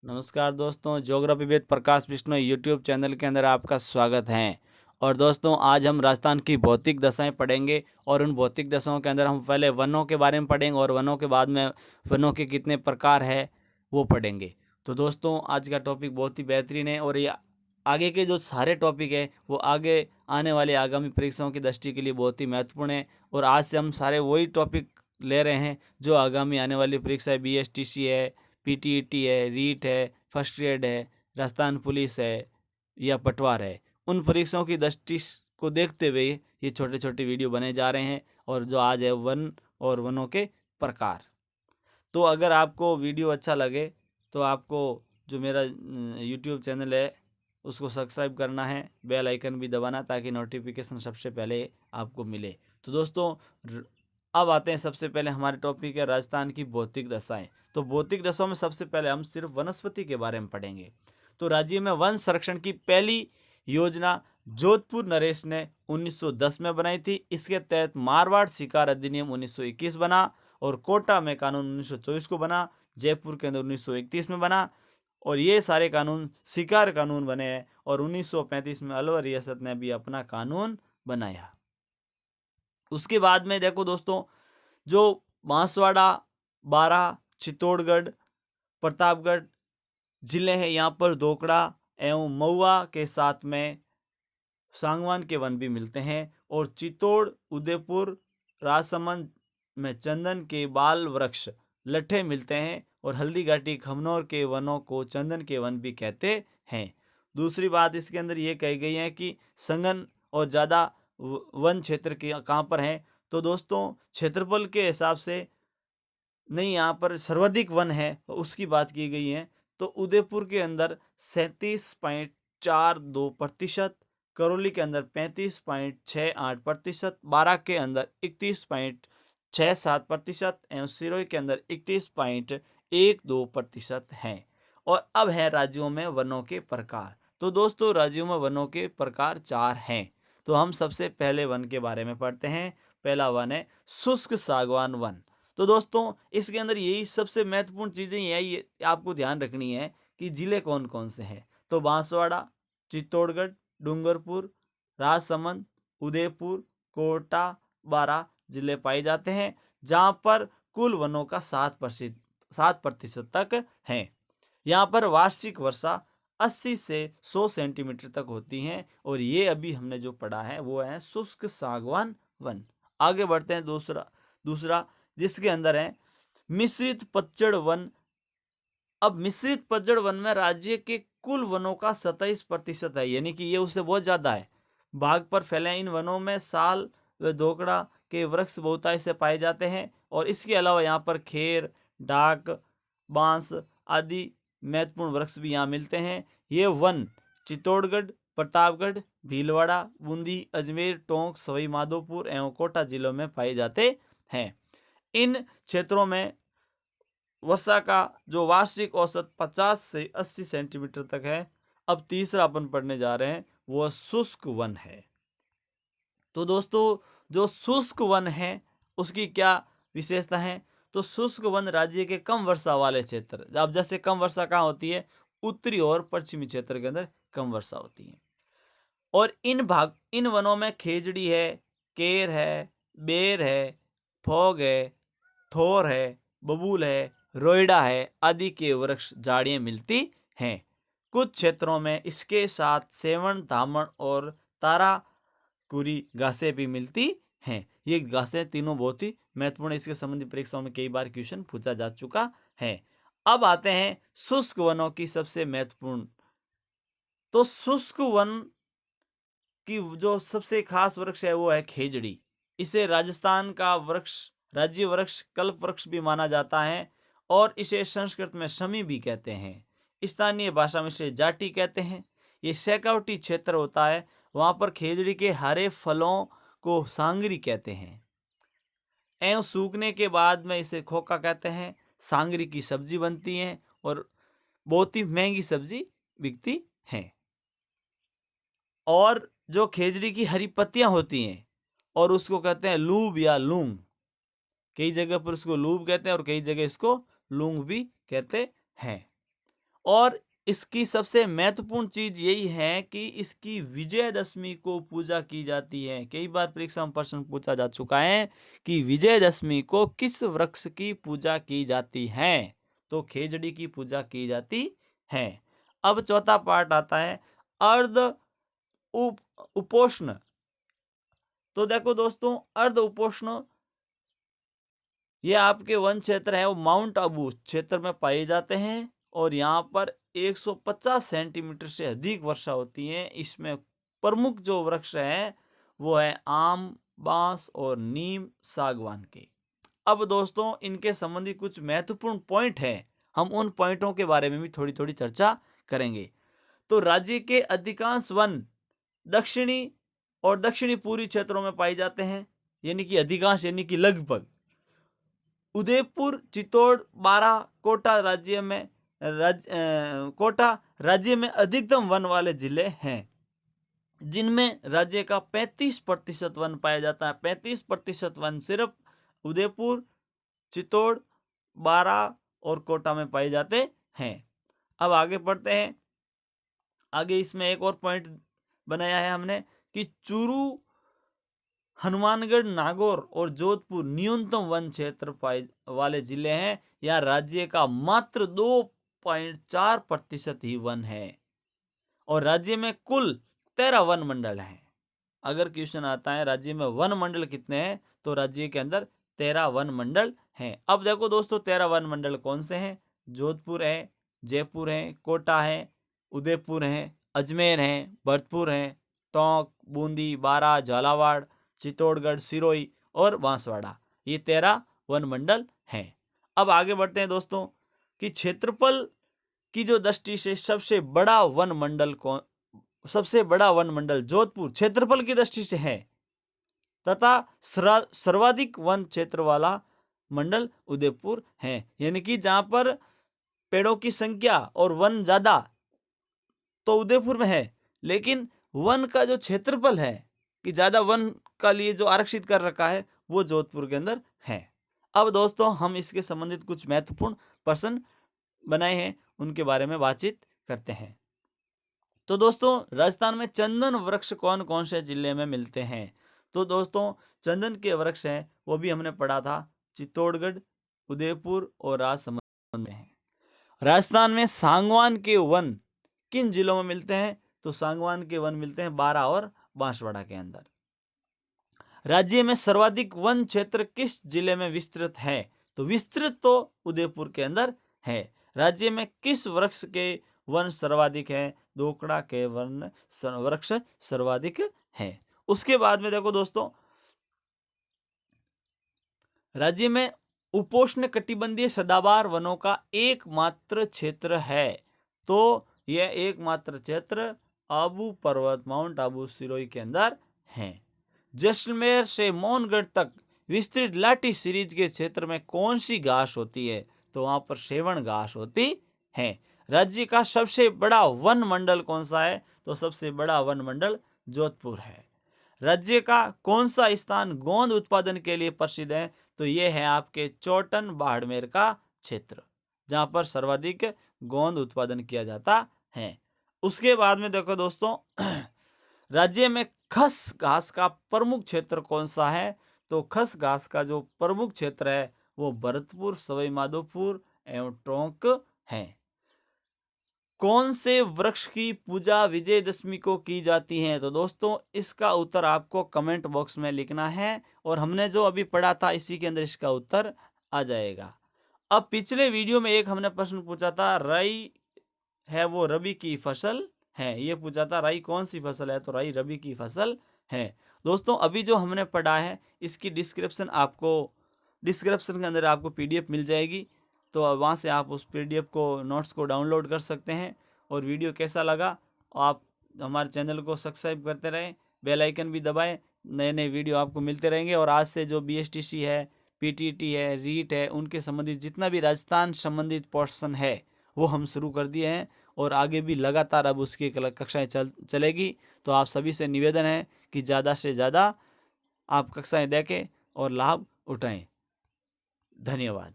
नमस्कार दोस्तों, geography Ved Prakash Vishnu YouTube channel के अंदर आपका स्वागत है। और दोस्तों, आज हम राजस्थान की भौतिक दशाएं पढ़ेंगे और उन भौतिक दशाओं के अंदर हम पहले वनों के बारे में पढ़ेंगे और वनों के बाद में वनों के कितने प्रकार है वो पढ़ेंगे। तो दोस्तों, आज का टॉपिक बहुत ही बेहतरीन है और ये आगे के जो सारे टॉपिक है वो आगे आने वाली आगामी परीक्षाओं की दृष्टि के लिए बहुत ही महत्वपूर्ण है। और आज से हम सारे वही टॉपिक ले रहे हैं जो आगामी आने वाली परीक्षा है, BSTC है, PTET है, रीट है, फर्स्ट ग्रेड है, राजस्थान पुलिस है या पटवार है। उन परीक्षाओं की दृष्टि को देखते हुए ये छोटे छोटे वीडियो बने जा रहे हैं। और जो आज है वन और वनों के प्रकार। तो अगर आपको वीडियो अच्छा लगे तो आपको जो मेरा यूट्यूब चैनल है उसको सब्सक्राइब करना है, बेल आइकन भी दबाना ताकि नोटिफिकेशन सबसे पहले आपको मिले। तो दोस्तों, अब आते हैं सबसे पहले हमारे टॉपिक है राजस्थान की भौतिक दशाएं। तो भौतिक दशाओं में सबसे पहले हम सिर्फ वनस्पति के बारे में पढ़ेंगे। तो राज्य में वन संरक्षण की पहली योजना जोधपुर नरेश ने 1910 में बनाई थी। इसके तहत मारवाड़ शिकार अधिनियम 1921 बना और कोटा में कानून 1924 को बना, जयपुर के अंदर 1931 में बना। और ये सारे कानून शिकार कानून बने हैं। और 1935 में अलवर रियासत ने भी अपना कानून बनाया। उसके बाद में देखो दोस्तों, जो बांसवाड़ा, बारां, चित्तौड़गढ़, प्रतापगढ़ जिले हैं, यहाँ पर दोकड़ा एवं महुआ के साथ में सांगवान के वन भी मिलते हैं। और चित्तौड़, उदयपुर, राजसमंद में चंदन के बाल वृक्ष लट्ठे मिलते हैं। और हल्दी घाटी, खमनौर के वनों को चंदन के वन भी कहते हैं। दूसरी बात इसके अंदर ये कही गई है कि संघन और ज़्यादा वन क्षेत्र कहाँ पर हैं। तो दोस्तों, क्षेत्रफल के हिसाब से नहीं, यहाँ पर सर्वाधिक वन है उसकी बात की गई है। तो उदयपुर के अंदर 37.42%, करौली के अंदर 35.68%, बारां के अंदर 31.67% एवं सिरोही के अंदर 31.12% हैं। और अब है राज्यों में वनों के प्रकार। तो दोस्तों, राज्यों में वनों के प्रकार 4 हैं। तो हम सबसे पहले वन के बारे में पढ़ते हैं। पहला वन है शुष्क सागवान वन। तो दोस्तों, इसके अंदर यही सबसे महत्वपूर्ण चीज़ें यही आपको ध्यान रखनी है कि जिले कौन कौन से हैं। तो बांसवाड़ा, चित्तौड़गढ़, डूंगरपुर, राजसमंद, उदयपुर, कोटा, बारां जिले पाए जाते हैं, जहाँ पर कुल वनों का 7% तक है। यहाँ पर वार्षिक वर्षा 80 से 100 सेंटीमीटर तक होती है। और ये अभी हमने जो पढ़ा है वो है शुष्क सागवान वन। आगे बढ़ते हैं। दूसरा दूसरा जिसके अंदर है मिश्रित पतझड़ वन। अब मिश्रित पतझड़ वन में राज्य के कुल वनों का 27% है, यानी कि ये उससे बहुत ज्यादा है। भाग पर फैले इन वनों में साल व दोकड़ा के वृक्ष बहुतायत से पाए जाते हैं। और इसके अलावा यहाँ पर खेर, डाक, बांस आदि महत्वपूर्ण वृक्ष भी यहाँ मिलते हैं। ये वन चित्तौड़गढ़, प्रतापगढ़, भीलवाड़ा, बूंदी, अजमेर, टोंक, सवाई माधोपुर एवं कोटा जिलों में पाए जाते हैं। इन क्षेत्रों में वर्षा का जो वार्षिक औसत 50 से 80 सेंटीमीटर तक है। अब तीसरा अपन पढ़ने जा रहे हैं वो शुष्क वन है। तो दोस्तों, जो शुष्क वन है उसकी क्या विशेषता है। तो शुष्क वन राज्य के कम वर्षा वाले क्षेत्र, अब जैसे कम वर्षा कहाँ होती है, उत्तरी और पश्चिमी क्षेत्र के अंदर कम वर्षा होती है। और इन वनों में खेजड़ी है, केर है, बेर है, फोग है, थोर है, बबूल है, रोइडा है आदि के वृक्ष झाड़ियाँ मिलती हैं। कुछ क्षेत्रों में इसके साथ सेवन, धामण और ताराकुरी घासें भी मिलती हैं। ये घासें तीनों बहुत ही महत्वपूर्ण, इसके संबंधी परीक्षाओं में कई बार क्वेश्चन पूछा जा चुका है। अब आते हैं शुष्क वनों की सबसे महत्वपूर्ण। तो शुष्क वन की जो सबसे खास वृक्ष है वो है खेजड़ी। इसे राजस्थान का वृक्ष, राज्य वृक्ष, कल्प वृक्ष भी माना जाता है। और इसे संस्कृत में शमी भी कहते हैं, स्थानीय भाषा में इसे जाटी कहते हैं। ये सैकौटी क्षेत्र होता है, वहां पर खेजड़ी के हरे फलों को सांगरी कहते हैं एवं सूखने के बाद में इसे खोखा कहते हैं। सांगरी की सब्जी बनती है और बहुत ही महंगी सब्जी बिकती है। और जो खेजड़ी की हरी पत्तियां होती हैं और उसको कहते हैं लूब या लूंग। कई जगह पर उसको लूब कहते हैं और कई जगह इसको लूंग भी कहते हैं। और इसकी सबसे महत्वपूर्ण चीज यही है कि इसकी विजयदशमी को पूजा की जाती है। कई बार परीक्षा में प्रश्न पूछा जा चुका है कि विजयदशमी को किस वृक्ष की पूजा की जाती है, तो खेजड़ी की पूजा की जाती है। अब चौथा पार्ट आता है अर्ध उपोष्ण। तो देखो दोस्तों, अर्ध उपोष्ण ये आपके वन क्षेत्र है वो माउंट आबू क्षेत्र में पाए जाते हैं और यहाँ पर 150 सेंटीमीटर से अधिक वर्षा होती है। इसमें प्रमुख जो वृक्ष है वो है आम, बांस और नीम, सागवान के। अब दोस्तों, इनके संबंधी कुछ महत्वपूर्ण पॉइंट है, हम उन पॉइंटों के बारे में भी थोड़ी थोड़ी चर्चा करेंगे। तो राज्य के अधिकांश वन दक्षिणी और दक्षिणी पूर्वी क्षेत्रों में पाए जाते हैं, यानी कि अधिकांश यानी कि लगभग। उदयपुर, चित्तौड़, बारा, कोटा राज्य में अधिकतम वन वाले जिले हैं, जिनमें राज्य का 35% वन पाया जाता है। 35% वन सिर्फ उदयपुर, चित्तौड़, बारा और कोटा में पाए जाते हैं। अब आगे पढ़ते हैं। आगे इसमें एक और पॉइंट बनाया है हमने कि चूरू, हनुमानगढ़, नागौर और जोधपुर न्यूनतम वन क्षेत्र पाए वाले जिले हैं। यहाँ राज्य का मात्र 2.4% ही वन है और राज्य में कुल 13 वन मंडल हैं। अगर क्वेश्चन आता है राज्य में वन मंडल कितने हैं, तो राज्य के अंदर 13 वन मंडल हैं। अब देखो दोस्तों, 13 वन मंडल कौन से हैं? जोधपुर है, जयपुर है, कोटा है, उदयपुर है, अजमेर है, भरतपुर है, टोंक, बूंदी, बारा, झालावाड़, चित्तौड़गढ़, सिरोही और बांसवाड़ा, ये 13 वन मंडल हैं। अब आगे बढ़ते हैं दोस्तों कि क्षेत्रफल की जो दृष्टि से सबसे बड़ा वन मंडल जोधपुर क्षेत्रफल की दृष्टि से है तथा सर्वाधिक वन क्षेत्र वाला मंडल उदयपुर है। यानी कि जहां पर पेड़ों की संख्या और वन ज्यादा तो उदयपुर में है, लेकिन वन का जो क्षेत्रफल है कि ज्यादा वन का लिए जो आरक्षित कर रखा है वो जोधपुर के अंदर है। अब दोस्तों, हम इसके संबंधित कुछ महत्वपूर्ण प्रश्न बनाए हैं, उनके बारे में बातचीत करते हैं। तो दोस्तों, राजस्थान में चंदन वृक्ष कौन कौन से जिले में मिलते हैं? तो दोस्तों, चंदन के वृक्ष हैं वो भी हमने पढ़ा था, चित्तौड़गढ़, उदयपुर और राजसमंद में हैं। राजस्थान में सागवान के वन किन जिलों में मिलते हैं? तो सागवान के वन मिलते हैं बारा और बांसवाड़ा के अंदर। राज्य में सर्वाधिक वन क्षेत्र किस जिले में विस्तृत है? तो विस्तृत तो उदयपुर के अंदर है। राज्य में किस वृक्ष के वन सर्वाधिक है? दोकड़ा के वन वृक्ष सर्वाधिक है। उसके बाद में देखो दोस्तों, राज्य में उपोष्ण कटिबंधीय सदाबहार वनों का एकमात्र क्षेत्र है। तो यह एकमात्र क्षेत्र आबू पर्वत, माउंट आबू, सिरोही के अंदर है। जैसलमेर से मोहनगढ़ तक विस्तृत लाठी सीरीज के क्षेत्र में कौन सी घास होती है? तो वहां पर सेवण घास होती है। राज्य का सबसे बड़ा वन मंडल कौन सा है? तो सबसे बड़ा वन मंडल जोधपुर है। राज्य का कौन सा स्थान गोंद उत्पादन के लिए प्रसिद्ध है? तो यह है आपके चौटन बाड़मेर का क्षेत्र, जहां पर सर्वाधिक गोंद उत्पादन किया जाता है। उसके बाद में देखो दोस्तों, राज्य में खस घास का प्रमुख क्षेत्र कौन सा है? तो खस घास का जो प्रमुख क्षेत्र है वो भरतपुर, सवाई माधोपुर एवं टोंक है। कौन से वृक्ष की पूजा विजयदशमी को की जाती है? तो दोस्तों, इसका उत्तर आपको कमेंट बॉक्स में लिखना है और हमने जो अभी पढ़ा था इसी के अंदर इसका उत्तर आ जाएगा। अब पिछले वीडियो में एक हमने प्रश्न पूछा था, राई है वो रबी की फसल है, ये पूछा था राई कौन सी फसल है? तो राई रबी की फसल है। दोस्तों, अभी जो हमने पढ़ा है इसकी डिस्क्रिप्शन के अंदर आपको पीडीएफ मिल जाएगी, तो वहाँ से आप उस पीडीएफ को, नोट्स को डाउनलोड कर सकते हैं। और वीडियो कैसा लगा, आप हमारे चैनल को सब्सक्राइब करते रहें, बेल आइकन भी दबाएं, नए नए वीडियो आपको मिलते रहेंगे। और आज से जो बीएसटीसी है, पीटीटी है, रीट है, उनके संबंधित जितना भी राजस्थान संबंधित पोर्शन है वो हम शुरू कर दिए हैं और आगे भी लगातार अब उसकी कक्षाएं चलेगी। तो आप सभी से निवेदन है कि ज़्यादा से ज़्यादा आप कक्षाएं देखें और लाभ उठाएं। धन्यवाद।